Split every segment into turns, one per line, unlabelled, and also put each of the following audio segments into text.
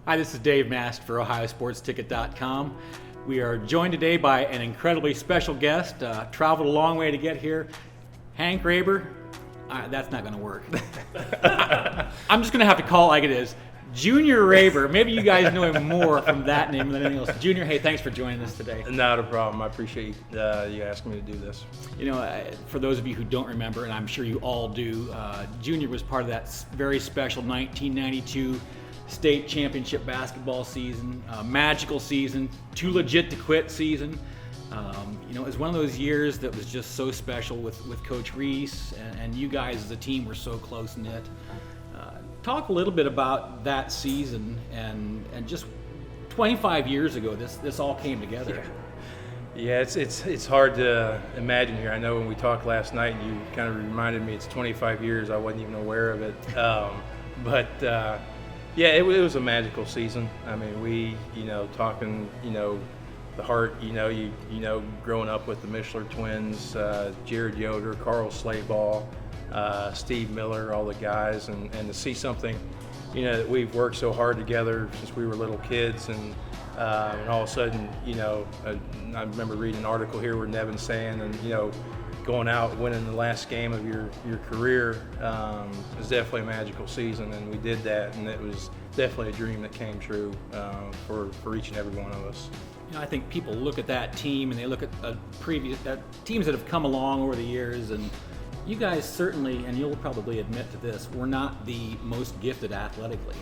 Hi, this is Dave Mast for OhioSportsTicket.com. We are joined today by an incredibly special guest, traveled a long way to get here, Hank Raber. That's not going to work. I'm just going to have to call it like it is. Junior Raber. Maybe you guys know him more from that name than anything else. Junior, hey, thanks for joining us today.
Not a problem. I appreciate you asking me to do this.
You know, for those of you who don't remember, and I'm sure you all do, Junior was part of that very special 1992 state championship basketball season, magical season, too legit to quit season. You know, it was one of those years that was just so special with Coach Reese, and you guys as a team were so close-knit. Talk a little bit about that season and just 25 years ago, this all came together.
Yeah, it's hard to imagine here. I know when we talked last night, you kind of reminded me it's 25 years. I wasn't even aware of it. Yeah, it was a magical season. I mean, we, talking, the heart, growing up with the Mishler twins, Jared Yoder, Carl Slayball, Steve Miller, all the guys, and to see something, that we've worked so hard together since we were little kids, and all of a sudden, I remember reading an article here where Nevin's saying, and going out winning the last game of your career was definitely a magical season, and we did that, and it was definitely a dream that came true for each and every one of us.
I think people look at that team and they look at teams that have come along over the years, and you guys certainly, and you'll probably admit to this, were not the most gifted athletically.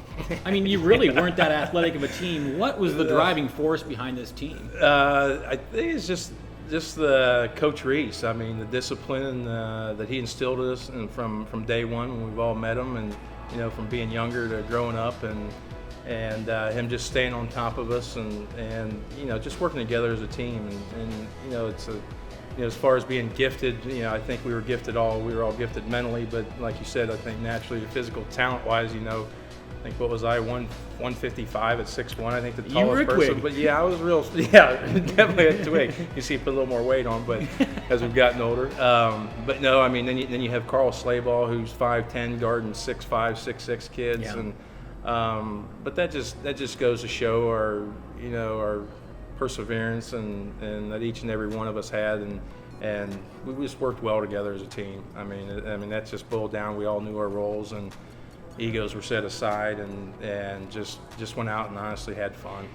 I mean, you really weren't that athletic of a team. What was the driving force behind this team?
I think it's just the Coach Reese. I mean, the discipline that he instilled in us, and from day one when we've all met him, and from being younger to growing up, and him just staying on top of us, and just working together as a team, and it's as far as being gifted, I think we were all gifted mentally, but like you said, I think naturally, physical talent-wise, I think, what was I, 155 at 6'1", I think the tallest person. But yeah, I was definitely a twig. You see, put a little more weight on, but as we've gotten older. But no, I mean, then you have Carl Slayball, who's 5'10", guarding 6'5", 6'6" kids,
yeah.
And but that just goes to show our perseverance and that each and every one of us had, and we just worked well together as a team. I mean that's just boiled down. We all knew our roles, and egos were set aside, and just went out and honestly had fun.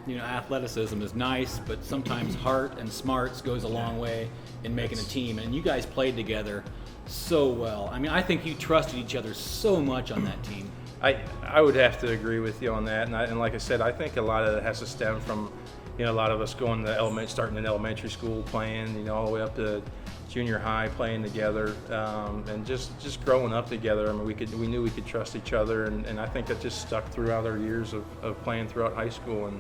Athleticism is nice, but sometimes heart and smarts goes a long way in making a team, and you guys played together so well. I mean, I think you trusted each other so much on that team.
I would have to agree with you on that, and like I said, I think a lot of it has to stem from a lot of us going to starting in elementary school, playing, all the way up to junior high, playing together, and just growing up together. I mean, we knew we could trust each other, and I think that just stuck throughout our years of playing throughout high school,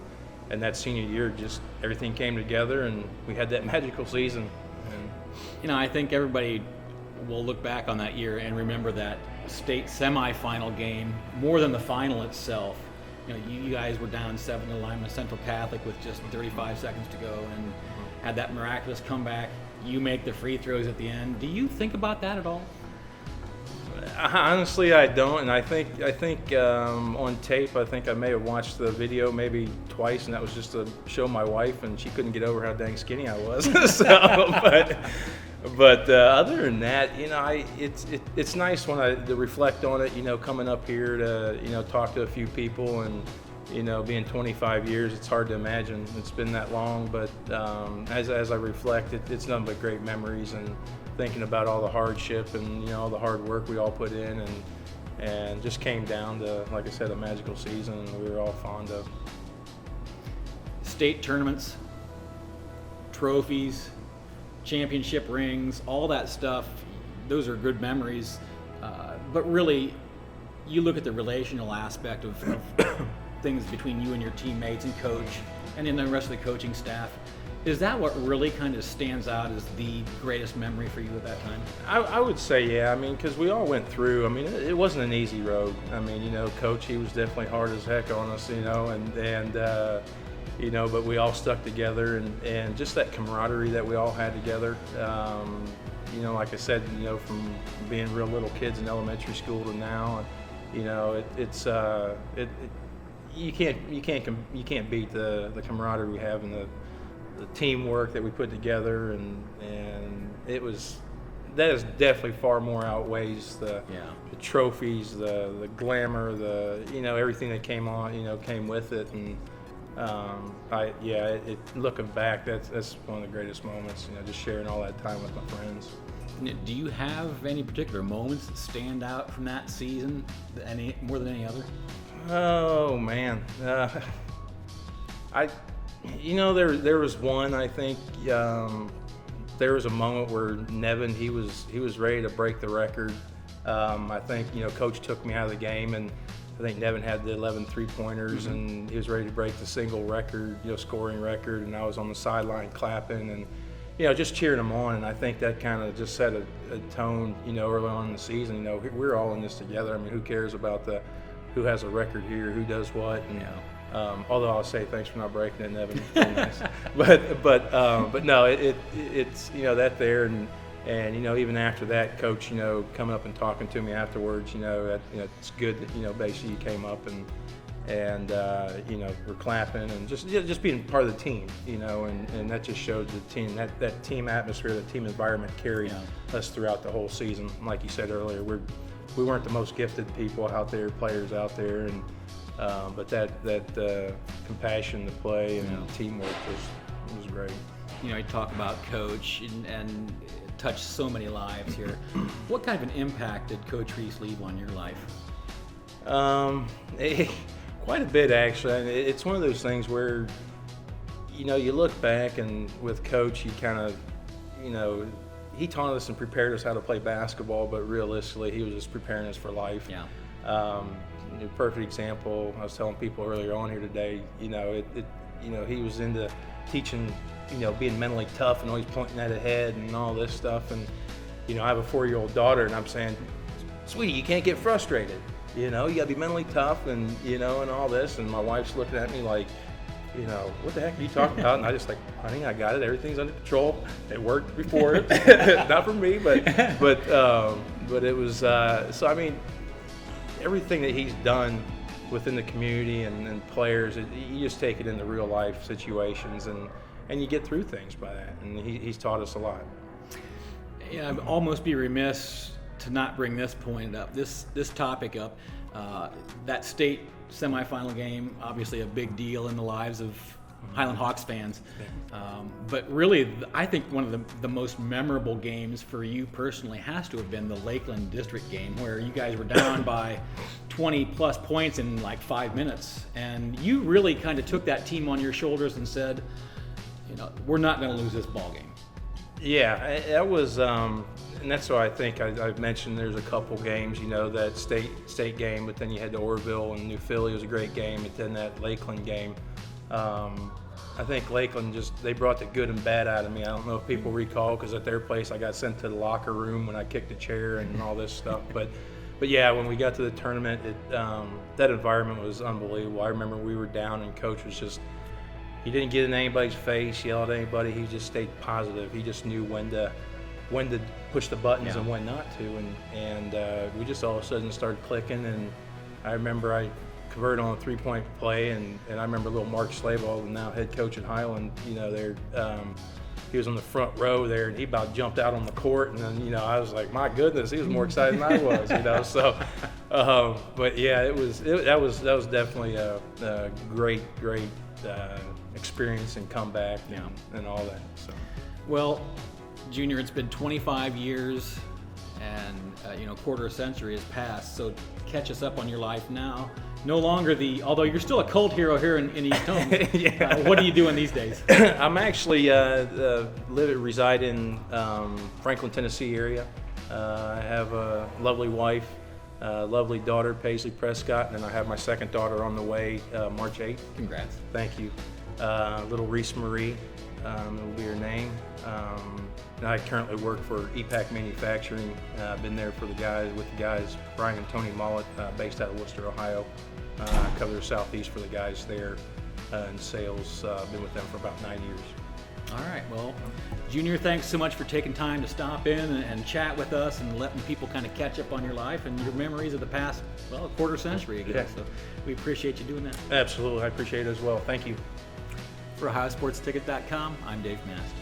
and that senior year, just everything came together, and we had that magical season. And
I think everybody will look back on that year and remember that state semifinal game more than the final itself. You guys were down 7 to Lima Central Catholic with just 35 seconds to go, and had that miraculous comeback. You make the free throws at the end. Do you think about that at all?
Honestly, I don't, and I think on tape, I think I may have watched the video maybe twice, and that was just to show my wife, and she couldn't get over how dang skinny I was. But other than that, it's nice when to reflect on it. Coming up here to talk to a few people, and being 25 years, it's hard to imagine it's been that long. But as I reflect, it's nothing but great memories, and thinking about all the hardship and all the hard work we all put in, and just came down to, like I said, a magical season, and we were all fond of.
State tournaments, trophies, championship rings, all that stuff, those are good memories. But really, you look at the relational aspect of things between you and your teammates and coach, and then the rest of the coaching staff. Is that what really kind of stands out as the greatest memory for you at that time?
I would say, yeah. I mean, because we all went through. I mean, it wasn't an easy road. I mean, Coach, he was definitely hard as heck on us, but we all stuck together, and just that camaraderie that we all had together. Like I said, from being real little kids in elementary school to now, you can't beat the camaraderie we have and the teamwork that we put together, and that is definitely far more outweighs the trophies, the glamour, everything that came with it, and looking back, that's one of the greatest moments, just sharing all that time with my friends.
Do you have any particular moments that stand out from that season, more than any other?
Oh man, there was one. I think there was a moment where Nevin, he was ready to break the record. I think Coach took me out of the game, and I think Nevin had the 11 three-pointers, and he was ready to break the single record, scoring record, and I was on the sideline clapping and just cheering him on. And I think that kind of just set a tone, early on in the season. We're all in this together. I mean, who cares about who has a record here, who does what? And, although I'll say thanks for not breaking it, Nevin. Nice. But no, it's that there, and even after that, Coach, coming up and talking to me afterwards, it's good that basically you came up and we're clapping and just being part of the team, and that just showed the team, that team atmosphere, that team environment carried us throughout the whole season. Like you said earlier, we weren't the most gifted people out there, players out there, and but that compassion to play and teamwork was great.
You talk about Coach and touched so many lives here. What kind of an impact did Coach Reese leave on your life?
Quite a bit, actually. It's one of those things where, you look back, and with Coach, you kind of, he taught us and prepared us how to play basketball, but realistically, he was just preparing us for life.
Yeah.
A perfect example, I was telling people earlier on here today, he was into teaching, being mentally tough and always pointing at ahead and all this stuff. And, I have a 4-year-old daughter, and I'm saying, sweetie, you can't get frustrated. You gotta be mentally tough, and and all this. And my wife's looking at me like, what the heck are you talking about? And I just like, honey, I got it. Everything's under control. It worked before, not for me, but it was. So I mean, everything that he's done within the community and players, you just take it into real life situations, and you get through things by that. And he's taught us a lot.
Yeah, I'd almost be remiss to not bring this point up, this topic up. That state semifinal game, obviously a big deal in the lives of Hiland Hawks fans. But really, I think one of the most memorable games for you personally has to have been the Lakeland District game, where you guys were down by 20 plus points in like 5 minutes. And you really kind of took that team on your shoulders and said, we're not going to lose this ball game.
Yeah, that was, and that's why I think I've mentioned there's a couple games, that state game, but then you had the Orville and New Philly was a great game, but then that Lakeland game. I think Lakeland they brought the good and bad out of me. I don't know if people recall, because at their place I got sent to the locker room when I kicked a chair and all this stuff. But yeah, when we got to the tournament, that environment was unbelievable. I remember we were down, and Coach was he didn't get in anybody's face, yell at anybody. He just stayed positive. He just knew when to push the buttons and when not to. And we just all of a sudden started clicking. And I remember I converted on a 3-point play, and I remember little Mark Slayball, now head coach at Hiland, he was on the front row there, and he about jumped out on the court. And then, I was like, my goodness, he was more excited than I was, So, but yeah, that was definitely a great experience and comeback and all that. So,
well, Junior, it's been 25 years, and quarter of a century has passed. So catch us up on your life now. No longer although you're still a cult hero here in East Holmes. What are you doing these days?
I'm actually reside in Franklin, Tennessee area. I have a lovely wife, lovely daughter, Paisley Prescott, and then I have my second daughter on the way, March 8th.
Congrats.
Thank you. Little Reese Marie will be her name. And I currently work for EPAC Manufacturing. I've been there with the guys, Brian and Tony Mullet, based out of Worcester, Ohio. I cover the Southeast for the guys there in sales. I've been with them for about 9 years.
All right. Well, Junior, thanks so much for taking time to stop in and chat with us and letting people kind of catch up on your life and your memories of the past, well, a quarter century ago.
Yeah.
So we appreciate you doing that.
Absolutely, I appreciate it as well. Thank you.
For OhioSportsTicket.com, I'm Dave Mast.